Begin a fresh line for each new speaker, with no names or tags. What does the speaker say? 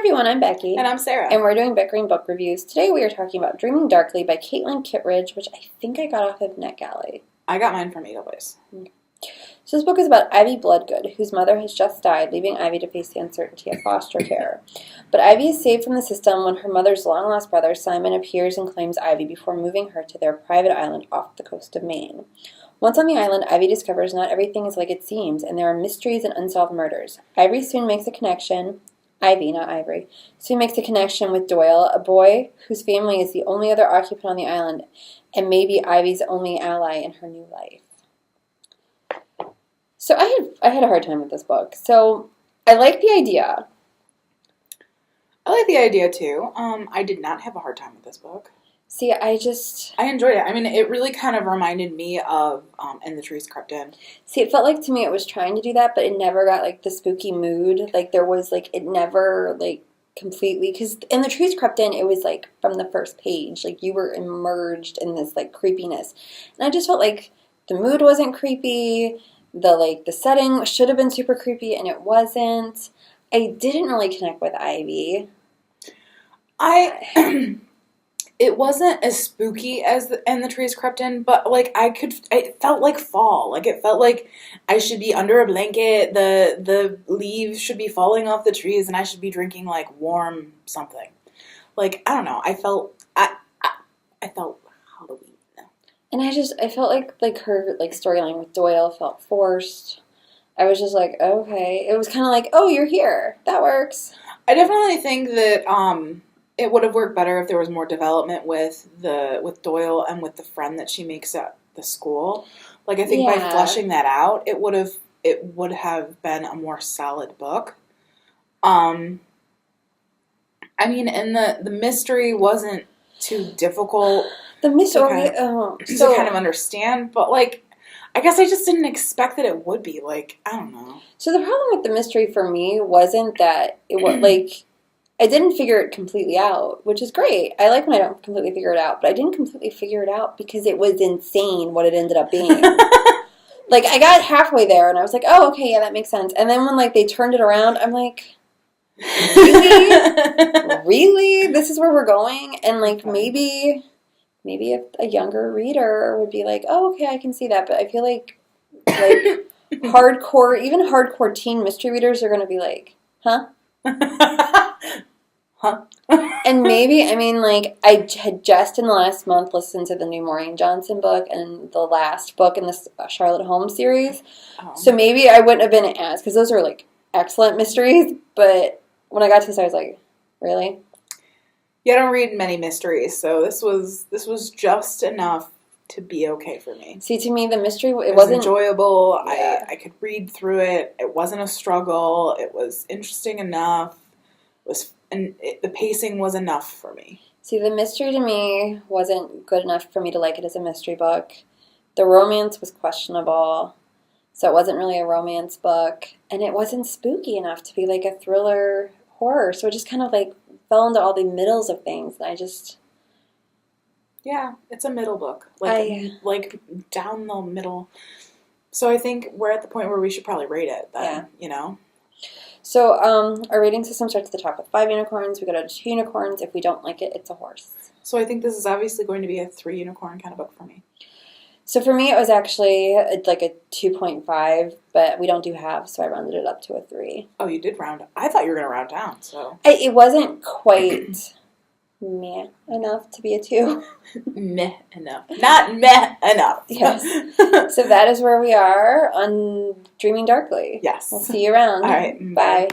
everyone, I'm Becky.
And I'm Sarah.
And we're doing Bickering Book Reviews. Today we are talking about Dreaming Darkly by Caitlin Kittredge, which I think I got off of NetGalley.
I got mine from Edelweiss.
So this book is about Ivy Bloodgood, whose mother has just died, leaving Ivy to face the uncertainty of foster care. But Ivy is saved from the system when her mother's long-lost brother, Simon, appears and claims Ivy before moving her to their private island off the coast of Maine. Once on the island, Ivy discovers not everything is like it seems, and there are mysteries and unsolved murders. Ivy, soon makes a connection with Doyle, a boy whose family is the only other occupant on the island, and maybe Ivy's only ally in her new life. So I had a hard time with this book. So I like the idea.
I like the idea too. I did not have a hard time with this book.
See, I
enjoyed it. I mean, it really kind of reminded me of And the Trees Crept In.
See, it felt like to me it was trying to do that, but it never got, like, the spooky mood. Like, there was, like, it never, like, completely, because In the Trees Crept In, it was, like, from the first page. Like, you were immersed in this, like, creepiness. And I just felt like the mood wasn't creepy. The setting should have been super creepy, and it wasn't. I didn't really connect with Ivy.
It wasn't as spooky as And the Trees Crept In, but, like, it felt like fall. Like, it felt like I should be under a blanket, the leaves should be falling off the trees, and I should be drinking, like, warm something. Like, I don't know, I felt Halloween.
And I felt like her, like, storyline with Doyle felt forced. I was just like, okay. It was kind of like, oh, you're here. That works.
I definitely think that, it would have worked better if there was more development with Doyle and with the friend that she makes at the school. Like, I think by fleshing that out, it would have been a more solid book. I mean, and the mystery wasn't too difficult.
The mystery
to kind of understand, but, like, I guess I just didn't expect that it would be. Like, I don't know.
So the problem with the mystery for me wasn't that it was like. I didn't figure it completely out, which is great. I like when I don't completely figure it out, but I didn't completely figure it out because it was insane what it ended up being. Like, I got halfway there, and I was like, oh, okay, yeah, that makes sense. And then when, like, they turned it around, I'm like, really? Really? This is where we're going? And, like, maybe if a younger reader would be like, oh, okay, I can see that. But I feel like even hardcore teen mystery readers are going to be like, huh?
Huh?
And maybe, I mean, like, I had just in the last month listened to the new Maureen Johnson book and the last book in this Charlotte Holmes series. Oh. So maybe I wouldn't have been as, because those are, like, excellent mysteries, but when I got to this, I was like, really?
Yeah, I don't read many mysteries, so this was just enough to be okay for me.
See, to me, the mystery,
it wasn't enjoyable.
Yeah.
I could read through it. It wasn't a struggle. It was interesting enough. The pacing was enough for me.
See, the mystery to me wasn't good enough for me to like it as a mystery book. The romance was questionable, so it wasn't really a romance book. And it wasn't spooky enough to be like a thriller horror. So it just kind of like fell into all the middles of things. And I just...
Yeah, it's a middle book. Like down the middle. So I think we're at the point where we should probably rate it then, you know?
So our rating system starts at the top with 5 unicorns. We go down to 2 unicorns. If we don't like it, it's a horse.
So I think this is obviously going to be a 3 unicorn kind of book for me.
So for me, it was actually like a 2.5, but we don't do halves, so I rounded it up to a 3.
Oh, you did round? I thought you were going to round down, so.
It wasn't quite meh enough to be a 2.
Meh enough. Not meh enough.
Yes. So that is where we are on Dreaming Darkly.
Yes.
We'll see you around.
All right.
Bye.